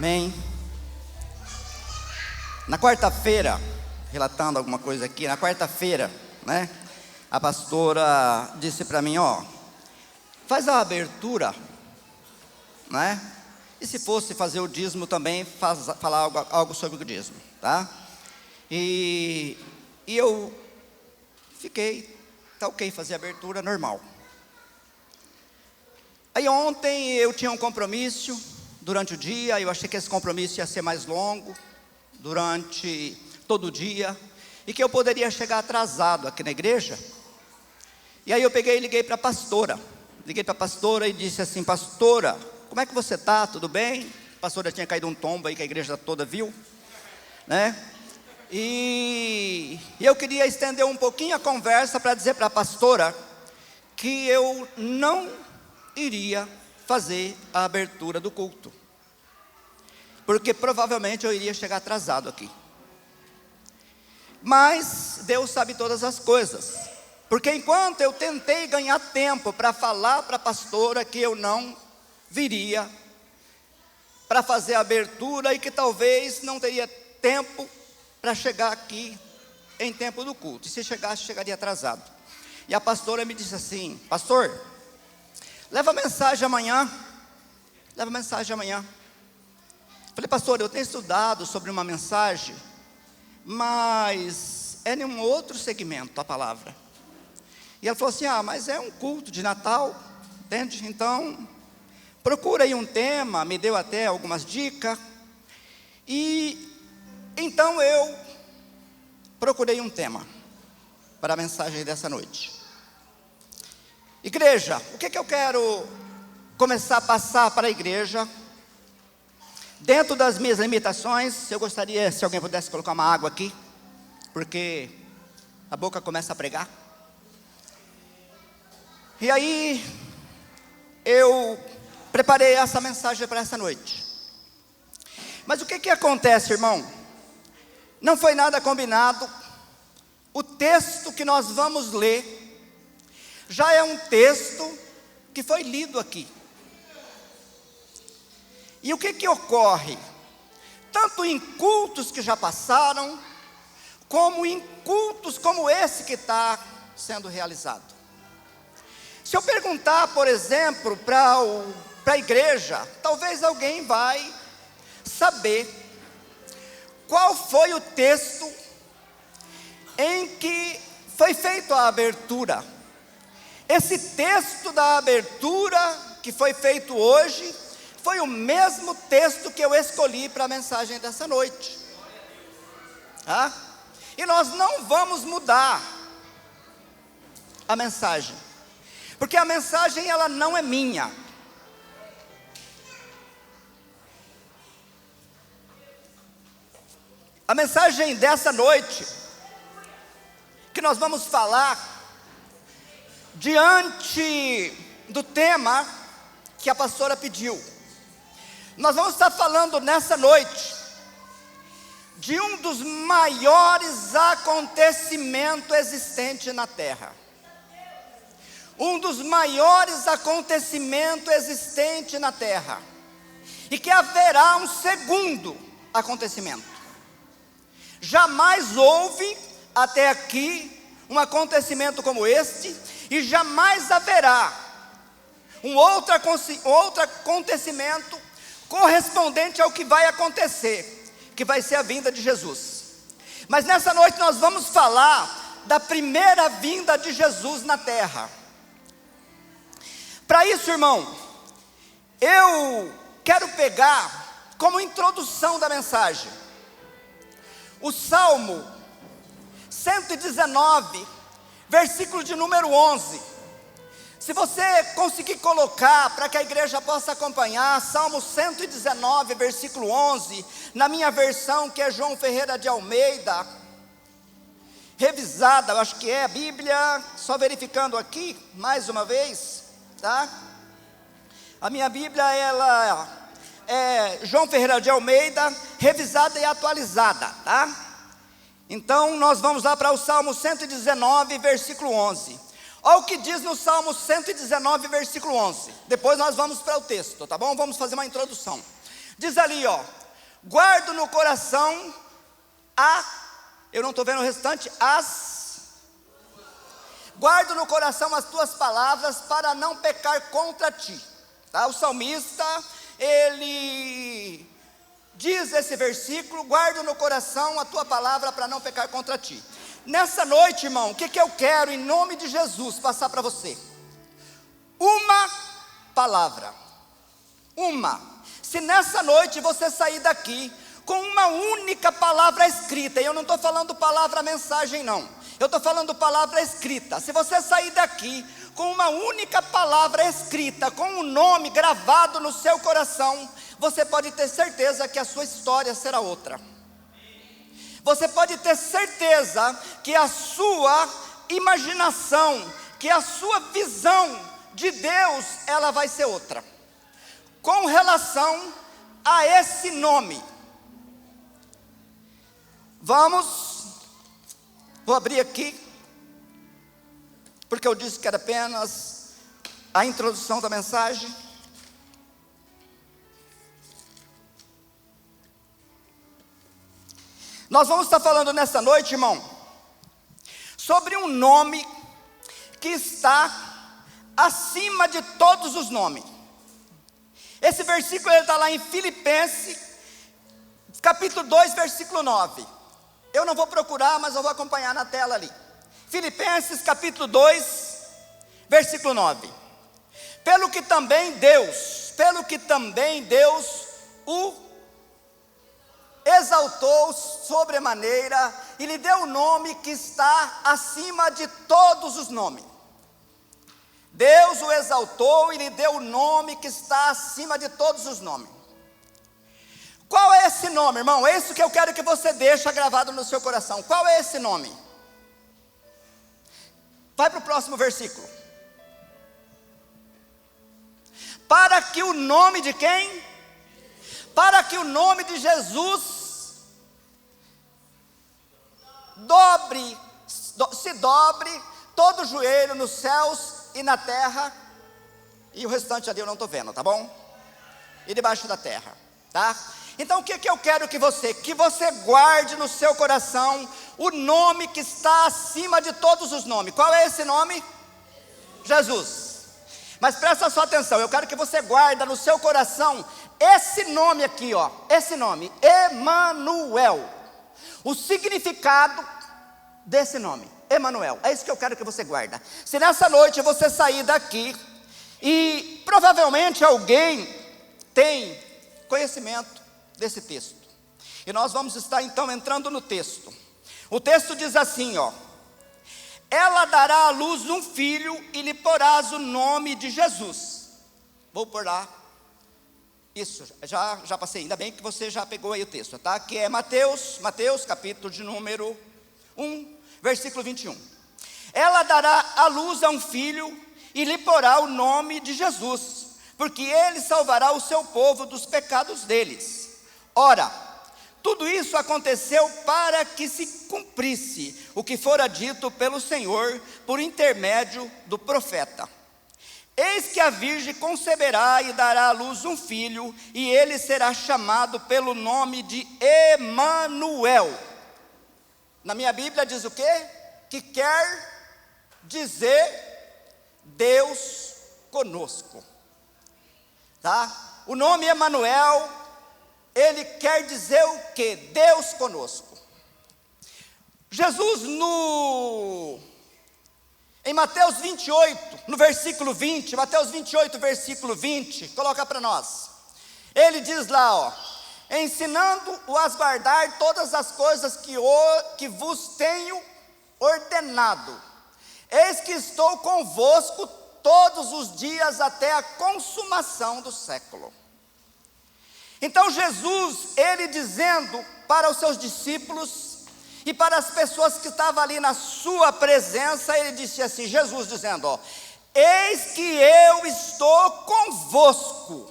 Amém. Na quarta-feira, relatando alguma coisa aqui, na quarta-feira, né? A pastora disse para mim, faz a abertura, né? E se fosse fazer o dízimo também, falar algo sobre o dízimo, tá? E eu fiquei, tá ok, fazer a abertura normal. Aí ontem eu tinha um compromisso durante o dia, eu achei que esse compromisso ia ser mais longo, durante todo o dia, e que eu poderia chegar atrasado aqui na igreja. E aí eu peguei e liguei para a pastora, e disse assim: pastora, como é que você está? Tudo bem? A pastora tinha caído um tombo aí que a igreja toda viu, né? E eu queria estender um pouquinho a conversa para dizer para a pastora que eu não iria fazer a abertura do culto, porque provavelmente eu iria chegar atrasado aqui. Mas Deus sabe todas as coisas, porque enquanto eu tentei ganhar tempo para falar para a pastora que eu não viria para fazer a abertura e que talvez não teria tempo para chegar aqui em tempo do culto, e se chegasse, chegaria atrasado. E a pastora me disse assim: pastor, leva a mensagem amanhã. Falei: pastor, eu tenho estudado sobre uma mensagem, mas é em um outro segmento a palavra. E ela falou assim: mas é um culto de Natal, entende? Então, procura aí um tema. Me deu até algumas dicas. E então eu procurei um tema para a mensagem dessa noite. Igreja, o que eu quero começar a passar para a igreja? Dentro das minhas limitações, eu gostaria, se alguém pudesse colocar uma água aqui, porque a boca começa a pregar. E aí, eu preparei essa mensagem para essa noite. Mas o que acontece, irmão? Não foi nada combinado. O texto que nós vamos ler já é um texto que foi lido aqui. E o que ocorre? Tanto em cultos que já passaram, como em cultos como esse que está sendo realizado. Se eu perguntar, por exemplo, para a igreja, talvez alguém vai saber qual foi o texto em que foi feita a abertura. Esse texto da abertura que foi feito hoje foi o mesmo texto que eu escolhi para a mensagem dessa noite. E nós não vamos mudar a mensagem, porque a mensagem ela não é minha. A mensagem dessa noite, que nós vamos falar diante do tema que a pastora pediu. Nós vamos estar falando nessa noite de um dos maiores acontecimentos existentes na terra. Um dos maiores acontecimentos existentes na terra. E que haverá um segundo acontecimento. Jamais houve até aqui um acontecimento como este, e jamais haverá um outro acontecimento correspondente ao que vai acontecer, que vai ser a vinda de Jesus. Mas nessa noite nós vamos falar da primeira vinda de Jesus na terra. Para isso, irmão, eu quero pegar como introdução da mensagem o Salmo 119, versículo de número 11. Se você conseguir colocar, para que a igreja possa acompanhar, Salmo 119, versículo 11, na minha versão, que é João Ferreira de Almeida, revisada, eu acho que é a Bíblia, só verificando aqui, mais uma vez, tá? A minha Bíblia, ela é João Ferreira de Almeida, revisada e atualizada, tá? Então, nós vamos lá para o Salmo 119, versículo 11. Olha o que diz no Salmo 119, versículo 11. Depois nós vamos para o texto, tá bom? Vamos fazer uma introdução. Diz ali, ó: guardo no coração eu não estou vendo o restante, guardo no coração as tuas palavras para não pecar contra ti. Tá? O salmista, ele diz esse versículo: guardo no coração a tua palavra para não pecar contra ti. Nessa noite, irmão, o que eu quero, em nome de Jesus, passar para você? Uma palavra. Se nessa noite você sair daqui com uma única palavra escrita, e eu não estou falando palavra mensagem não, eu estou falando palavra escrita. Se você sair daqui com uma única palavra escrita, com um nome gravado no seu coração, você pode ter certeza que a sua história será outra. Você pode ter certeza que a sua imaginação, que a sua visão de Deus, ela vai ser outra. Com relação a esse nome, vou abrir aqui, porque eu disse que era apenas a introdução da mensagem. Nós vamos estar falando nessa noite, irmão, sobre um nome que está acima de todos os nomes. Esse versículo está lá em Filipenses, capítulo 2, versículo 9. Eu não vou procurar, mas eu vou acompanhar na tela ali. Filipenses capítulo 2, versículo 9. Pelo que também Deus o exaltou sobremaneira e lhe deu o nome que está acima de todos os nomes. Deus o exaltou e lhe deu o nome que está acima de todos os nomes. Qual é esse nome, irmão? É isso que eu quero que você deixe gravado no seu coração. Qual é esse nome? Vai para o próximo versículo. Para que o nome de quem? Para que o nome de Jesus se dobre todo o joelho nos céus e na terra, e o restante ali eu não estou vendo, tá bom? E debaixo da terra, tá? Então o que eu quero que você guarde no seu coração o nome que está acima de todos os nomes. Qual é esse nome? Jesus. Mas presta sua atenção, eu quero que você guarde no seu coração esse nome aqui, ó, esse nome, Emanuel. O significado desse nome, Emanuel, é isso que eu quero que você guarde. Se nessa noite você sair daqui e provavelmente alguém tem conhecimento desse texto, e nós vamos estar então entrando no texto. O texto diz assim, ó: ela dará à luz um filho e lhe porás o nome de Jesus. Vou pôr lá. Isso, já passei, ainda bem que você já pegou aí o texto, tá? Que é Mateus capítulo de número 1, versículo 21. Ela dará à luz a um filho e lhe porá o nome de Jesus, porque ele salvará o seu povo dos pecados deles. Ora, tudo isso aconteceu para que se cumprisse o que fora dito pelo Senhor por intermédio do profeta. Eis que a virgem conceberá e dará à luz um filho, e ele será chamado pelo nome de Emanuel. Na minha Bíblia diz o quê? Que quer dizer Deus conosco, tá? O nome Emanuel, ele quer dizer o quê? Deus conosco. Jesus em Mateus 28, no versículo 20, Mateus 28, versículo 20, coloca para nós. Ele diz lá, ó: ensinando-o a guardar todas as coisas que vos tenho ordenado. Eis que estou convosco todos os dias até a consumação do século. Então Jesus, ele dizendo para os seus discípulos e para as pessoas que estavam ali na sua presença, ele disse assim, Jesus dizendo, ó: eis que eu estou convosco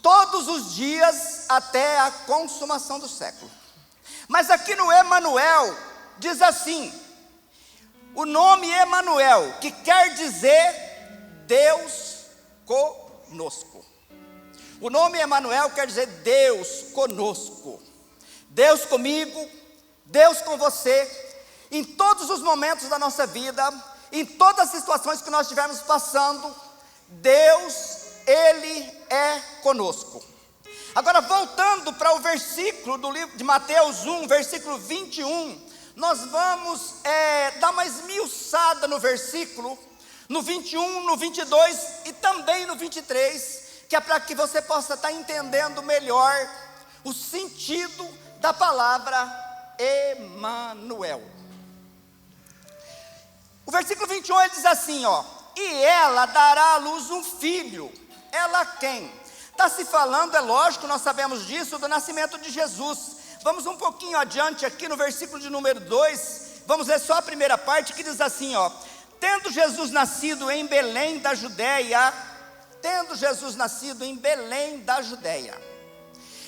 todos os dias até a consumação do século. Mas aqui no Emanuel diz assim, o nome Emanuel, que quer dizer Deus conosco. O nome Emanuel quer dizer Deus conosco, Deus comigo, Deus com você, em todos os momentos da nossa vida, em todas as situações que nós estivermos passando, Deus, Ele é conosco. Agora, voltando para o versículo do livro de Mateus 1, versículo 21, nós vamos dar uma esmiuçada no versículo, no 21, no 22 e também no 23, que é para que você possa estar entendendo melhor o sentido da palavra Emanuel. O versículo 21 ele diz assim, e ela dará à luz um filho. Ela quem? Está se falando, é lógico, nós sabemos disso, do nascimento de Jesus. Vamos um pouquinho adiante aqui no versículo de número 2, vamos ler só a primeira parte que diz assim, tendo Jesus nascido em Belém da Judéia,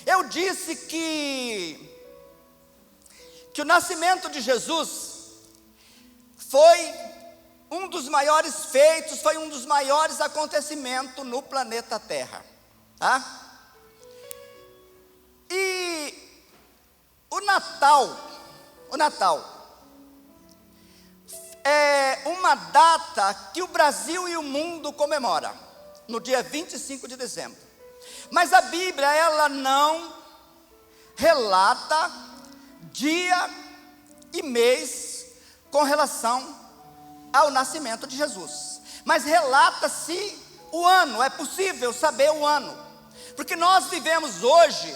eu disse que o nascimento de Jesus foi um dos maiores feitos, foi um dos maiores acontecimentos no planeta Terra, tá? E o Natal é uma data que o Brasil e o mundo comemoram, no dia 25 de dezembro. Mas a Bíblia, ela não relata dia e mês com relação ao nascimento de Jesus, mas relata-se o ano, é possível saber o ano, porque nós vivemos hoje,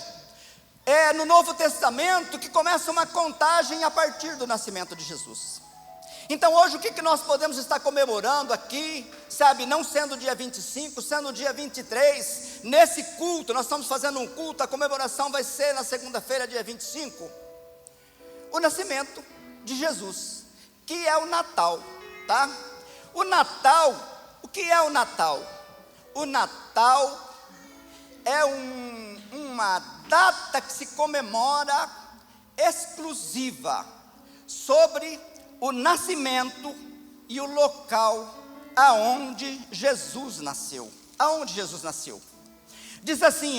no Novo Testamento, que começa uma contagem a partir do nascimento de Jesus. Então hoje o que nós podemos estar comemorando aqui, sabe, não sendo dia 25, sendo dia 23, nesse culto, nós estamos fazendo um culto, a comemoração vai ser na segunda-feira, dia 25, o nascimento de Jesus, que é o Natal, tá? O Natal, o que é o Natal? O Natal é uma data que se comemora exclusiva sobre o nascimento e o local aonde Jesus nasceu. Aonde Jesus nasceu? Diz assim,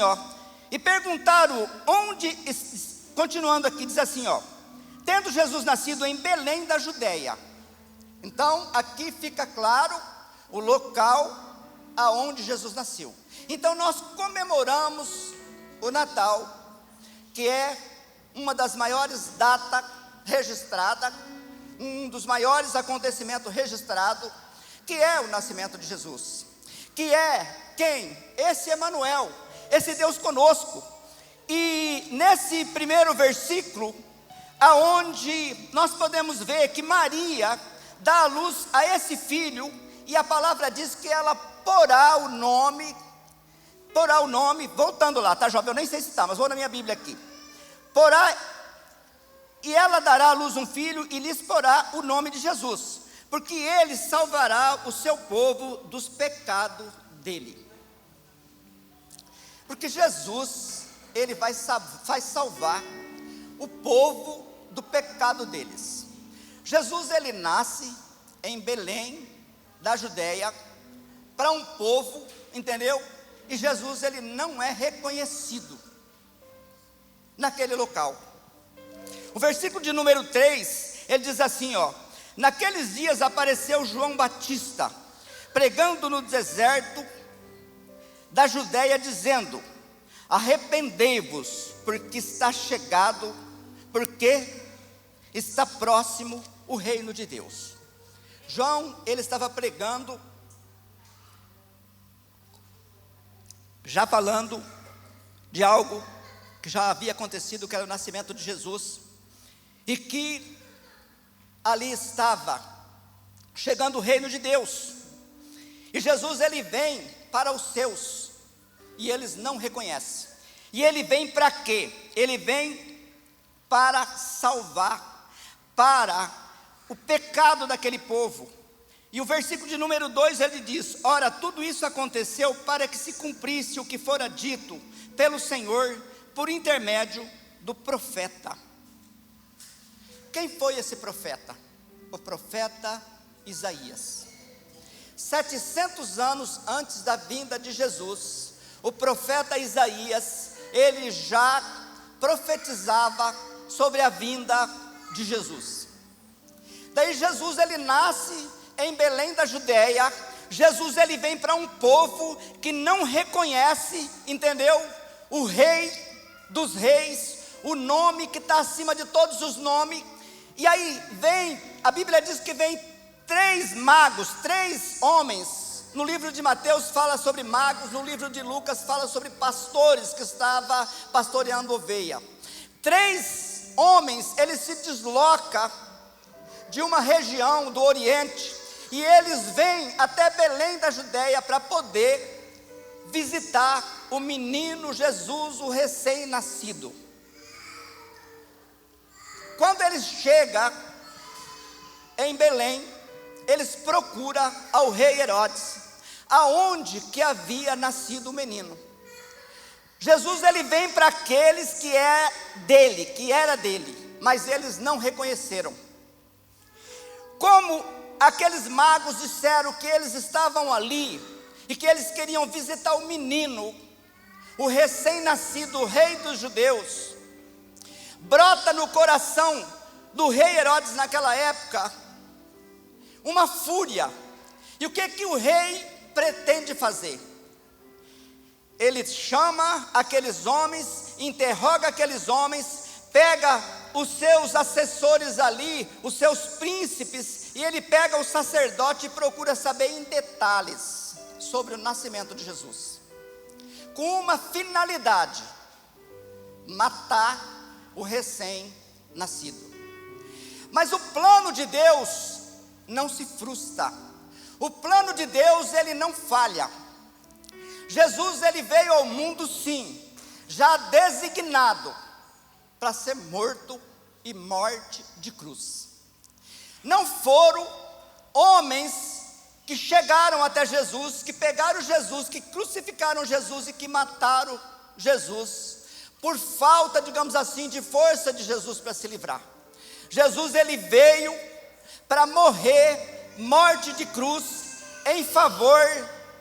e perguntaram onde, continuando aqui, diz assim, tendo Jesus nascido em Belém da Judéia. Então, aqui fica claro o local aonde Jesus nasceu. Então, nós comemoramos o Natal, que é uma das maiores datas registradas, um dos maiores acontecimentos registrados, que é o nascimento de Jesus, que é quem? Esse Emanuel, esse Deus conosco. E nesse primeiro versículo, aonde nós podemos ver que Maria dá à luz a esse filho, e a palavra diz que ela porá o nome, voltando lá, tá jovem? Eu nem sei se está, mas vou na minha Bíblia aqui. E ela dará à luz um filho e lhes porá o nome de Jesus, porque ele salvará o seu povo dos pecados dele. Porque Jesus, ele vai salvar o povo do pecado deles. Jesus, ele nasce em Belém da Judéia, para um povo, entendeu? E Jesus, ele não é reconhecido naquele local. O versículo de número 3, ele diz assim, naqueles dias apareceu João Batista, pregando no deserto da Judéia, dizendo, arrependei-vos, porque está chegado, porque está próximo o reino de Deus. João, ele estava pregando, já falando de algo que já havia acontecido, que era o nascimento de Jesus, e que ali estava chegando o reino de Deus. E Jesus, ele vem para os seus, e eles não reconhecem. E ele vem para quê? Ele vem para salvar, para o pecado daquele povo. E o versículo de número 2, ele diz, ora, tudo isso aconteceu para que se cumprisse o que fora dito pelo Senhor, por intermédio do profeta. Quem foi esse profeta? O profeta Isaías. 700 anos antes da vinda de Jesus, o profeta Isaías, ele já profetizava sobre a vinda de Jesus. Daí Jesus, ele nasce em Belém da Judéia. Jesus, ele vem para um povo que não reconhece, entendeu? O rei dos reis, o nome que está acima de todos os nomes. E aí vem, a Bíblia diz que vem 3 magos, 3 homens. No livro de Mateus fala sobre magos, no livro de Lucas fala sobre pastores que estavam pastoreando ovelha. 3 homens, eles se deslocam de uma região do Oriente, e eles vêm até Belém da Judéia para poder visitar o menino Jesus, o recém-nascido. Quando eles chegam em Belém, eles procuram ao rei Herodes, aonde que havia nascido o menino. Jesus, ele vem para aqueles que era dele, mas eles não reconheceram. Como aqueles magos disseram que eles estavam ali e que eles queriam visitar o menino, o recém-nascido rei dos judeus, brota no coração do rei Herodes naquela época uma fúria. E o que o rei pretende fazer? Ele chama aqueles homens, interroga aqueles homens, pega os seus assessores ali, os seus príncipes, e ele pega o sacerdote e procura saber em detalhes sobre o nascimento de Jesus, com uma finalidade: matar o recém-nascido. Mas o plano de Deus não se frustra. O plano de Deus, ele não falha. Jesus, ele veio ao mundo, sim, já designado para ser morto e morte de cruz. Não foram homens que chegaram até Jesus, que pegaram Jesus, que crucificaram Jesus e que mataram Jesus, por falta, digamos assim, de força de Jesus para se livrar. Jesus, ele veio para morrer, morte de cruz, em favor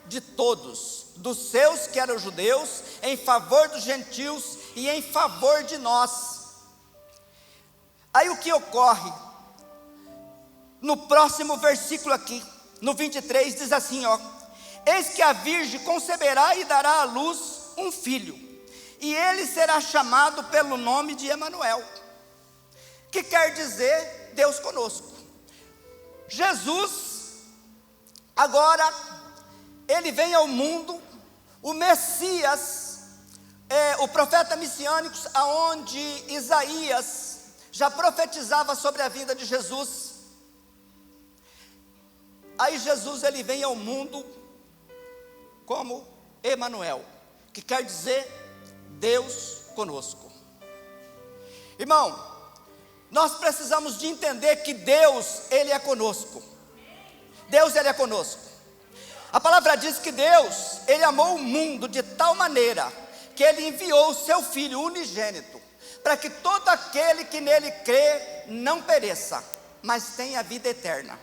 de todos, dos seus que eram judeus, em favor dos gentios e em favor de nós. Aí o que ocorre? No próximo versículo aqui, no 23, diz assim, ó: eis que a virgem conceberá e dará à luz um filho, e ele será chamado pelo nome de Emanuel, que quer dizer Deus conosco. Jesus, agora, ele vem ao mundo, o Messias, o profeta messiânico, aonde Isaías já profetizava sobre a vida de Jesus. Aí Jesus, ele vem ao mundo como Emanuel, que quer dizer Deus conosco. Irmão, nós precisamos de entender que Deus, ele é conosco. Deus, ele é conosco. A palavra diz que Deus, ele amou o mundo de tal maneira que ele enviou o seu Filho unigênito, para que todo aquele que nele crê não pereça, mas tenha vida eterna.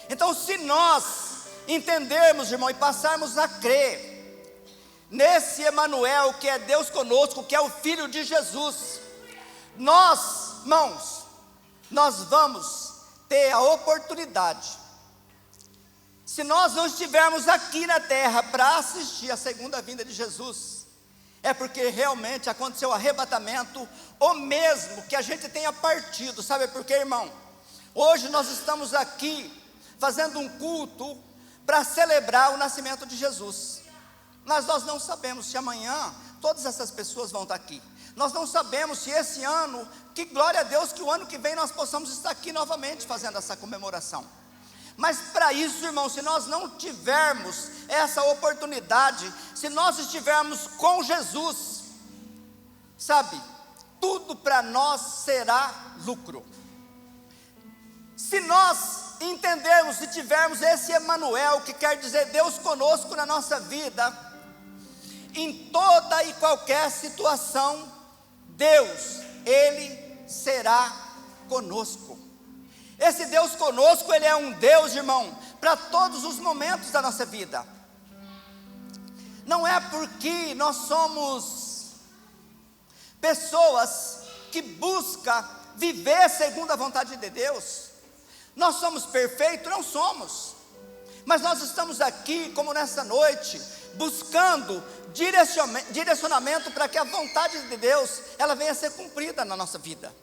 Então, se nós entendermos, irmão, e passarmos a crer nesse Emanuel, que é Deus conosco, que é o Filho de Jesus, nós, irmãos, nós vamos ter a oportunidade. Se nós não estivermos aqui na terra para assistir a segunda vinda de Jesus, é porque realmente aconteceu o arrebatamento, ou mesmo que a gente tenha partido. Sabe por quê, irmão? Hoje nós estamos aqui fazendo um culto para celebrar o nascimento de Jesus, mas nós não sabemos se amanhã todas essas pessoas vão estar aqui. Nós não sabemos se esse ano, que glória a Deus, que o ano que vem nós possamos estar aqui novamente fazendo essa comemoração. Mas para isso, irmão, se nós não tivermos essa oportunidade, se nós estivermos com Jesus, sabe, tudo para nós será lucro. Se nós entendermos e tivermos esse Emanuel, que quer dizer Deus conosco na nossa vida, em toda e qualquer situação, Deus, ele será conosco. Esse Deus conosco, ele é um Deus, irmão, para todos os momentos da nossa vida. não é porque nós somos pessoas que buscam viver segundo a vontade de Deus, nós somos perfeitos? Não somos, mas nós estamos aqui, como nessa noite, buscando direcionamento para que a vontade de Deus, ela venha a ser cumprida na nossa vida.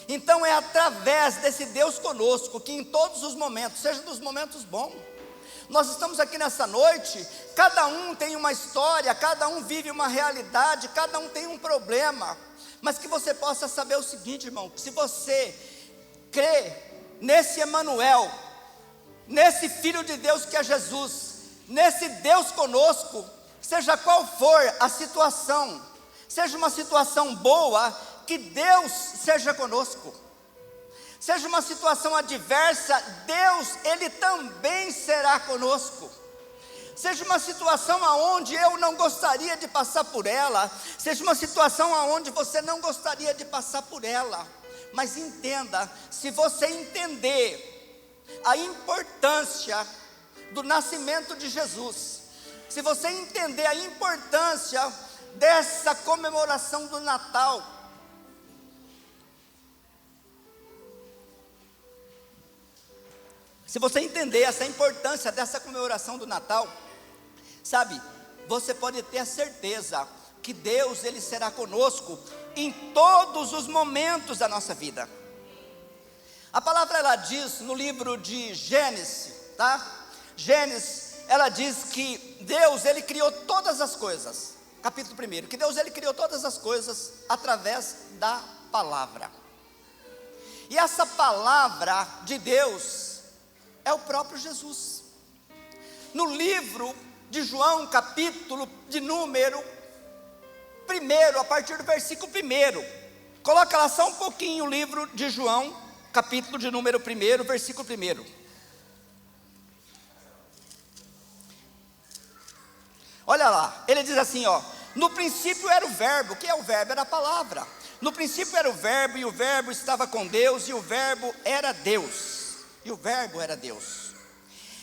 Então é através desse Deus conosco, que em todos os momentos, seja dos momentos bons, nós estamos aqui nessa noite, cada um tem uma história, cada um vive uma realidade, cada um tem um problema, mas que você possa saber o seguinte, irmão, que se você crê nesse Emanuel, nesse Filho de Deus que é Jesus, nesse Deus conosco, seja qual for a situação, seja uma situação boa, que Deus seja conosco, seja uma situação adversa, Deus, Ele também será conosco, seja uma situação aonde eu não gostaria de passar por ela, seja uma situação aonde você não gostaria de passar por ela, mas entenda, se você entender a importância do nascimento de Jesus, se você entender a importância dessa comemoração do Natal, se você entender essa importância dessa comemoração do Natal, sabe, você pode ter a certeza que Deus, Ele será conosco em todos os momentos da nossa vida. A palavra, ela diz no livro de Gênesis, tá? Gênesis, ela diz que Deus, Ele criou todas as coisas, capítulo 1, que Deus, Ele criou todas as coisas através da palavra, e essa palavra de Deus é o próprio Jesus. No livro de João, capítulo de número 1, a partir do versículo 1, coloca lá só um pouquinho o livro de João, capítulo de número 1, versículo 1. Olha lá, ele diz assim, ó: no princípio era o verbo. O que é o verbo? Era a palavra. No princípio era o verbo, e o verbo estava com Deus, e o verbo era Deus. E o verbo era Deus.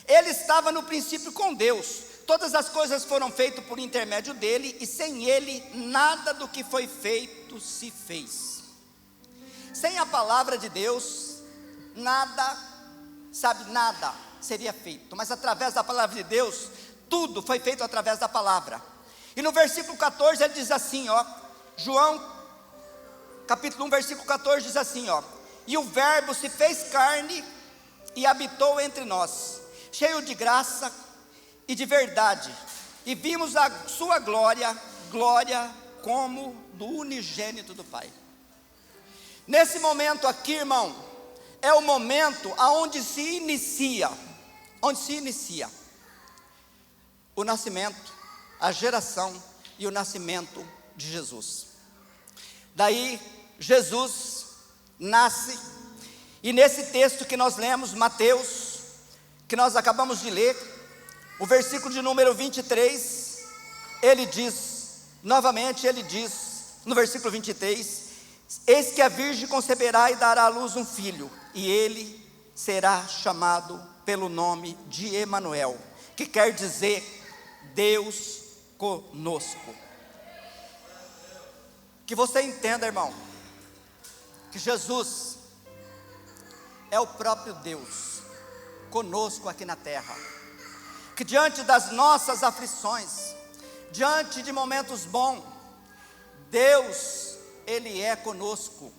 Ele estava no princípio com Deus. Todas as coisas foram feitas por intermédio dele, e sem ele nada do que foi feito se fez. Sem a palavra de Deus, nada, sabe, nada seria feito. Mas através da palavra de Deus, tudo foi feito através da palavra. E no versículo 14 ele diz assim, ó, João capítulo 1, versículo 14 diz assim, ó: e o verbo se fez carne e habitou entre nós, cheio de graça e de verdade, e vimos a sua glória, glória como do unigênito do Pai. Nesse momento aqui, irmão, é o momento aonde se inicia o nascimento, a geração e o nascimento de Jesus. Daí Jesus nasce, e nesse texto que nós lemos, Mateus, que nós acabamos de ler, o versículo de número 23, ele diz, novamente ele diz, no versículo 23, eis que a virgem conceberá e dará à luz um filho, e ele será chamado pelo nome de Emanuel, que quer dizer Deus conosco. Que você entenda, irmão, que Jesus é o próprio Deus conosco aqui na terra, que diante das nossas aflições, diante de momentos bons, Deus, Ele é conosco.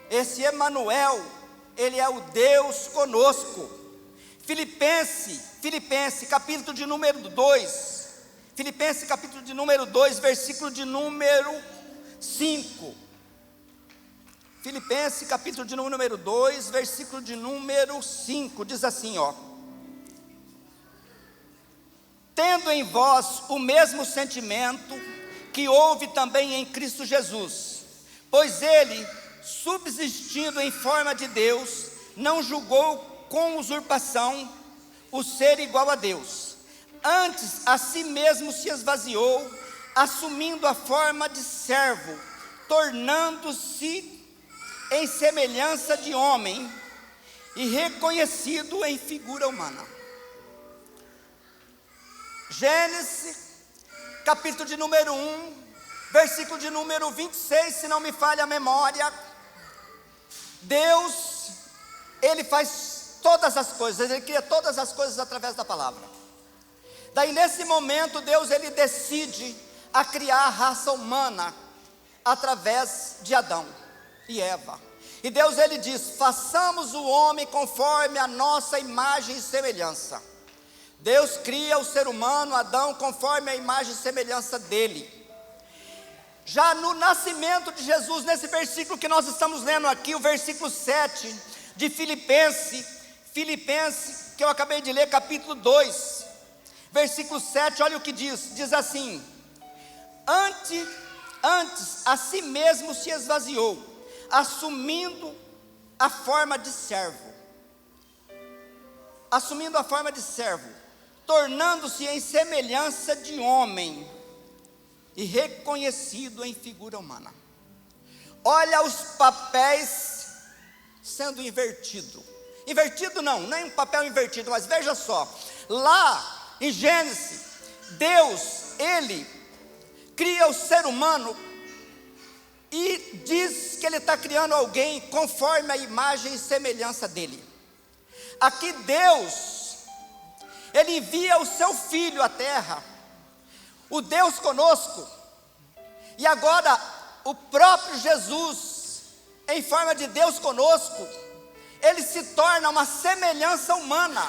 Esse Emanuel, Ele é o Deus conosco. Filipenses capítulo de número 2, Filipenses capítulo de número 2, versículo de número 5. Filipenses capítulo de número 2, versículo de número 5, diz assim, ó: tendo em vós o mesmo sentimento que houve também em Cristo Jesus, pois ele, subsistindo em forma de Deus, não julgou com usurpação o ser igual a Deus, antes a si mesmo se esvaziou, assumindo a forma de servo, tornando-se em semelhança de homem, e reconhecido em figura humana. Gênesis capítulo de número 1, versículo de número 26, se não me falha a memória. Deus, Ele faz todas as coisas, Ele cria todas as coisas através da palavra. Daí nesse momento Deus, Ele decide a criar a raça humana através de Adão e Eva. E Deus, Ele diz: façamos o homem conforme a nossa imagem e semelhança. Deus cria o ser humano, Adão, conforme a imagem e semelhança dele. Já no nascimento de Jesus, nesse versículo que nós estamos lendo aqui, o versículo 7 de Filipenses, que eu acabei de ler, capítulo 2, versículo 7, olha o que diz assim: antes a si mesmo se esvaziou, assumindo a forma de servo, tornando-se em semelhança de homem, e reconhecido em figura humana. Olha os papéis sendo invertido não é um papel invertido, mas veja só, lá em Gênesis, Deus, Ele cria o ser humano e diz que Ele está criando alguém conforme a imagem e semelhança dEle. Aqui Deus, Ele envia o seu Filho à terra, o Deus conosco, e agora o próprio Jesus, em forma de Deus conosco, Ele se torna uma semelhança humana.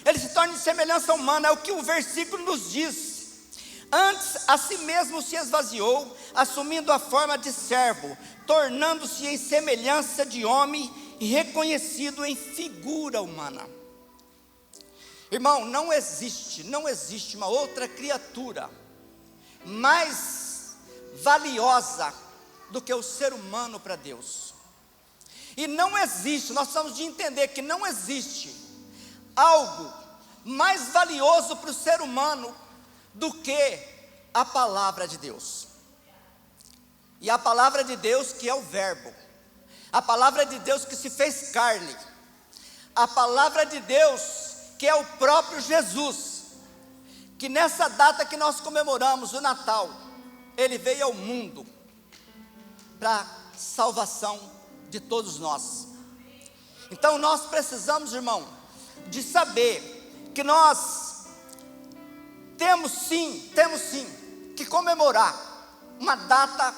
É o que o versículo nos diz: antes a si mesmo se esvaziou, assumindo a forma de servo, tornando-se em semelhança de homem e reconhecido em figura humana. Irmão, não existe uma outra criatura mais valiosa do que o ser humano para Deus. E não existe, nós precisamos de entender que não existe algo mais valioso para o ser humano do que a palavra de Deus. E a palavra de Deus, que é o verbo, a palavra de Deus que se fez carne, a palavra de Deus que é o próprio Jesus, que nessa data que nós comemoramos, o Natal, Ele veio ao mundo para salvação de todos nós. Então nós precisamos, irmão, de saber que nós temos sim que comemorar uma data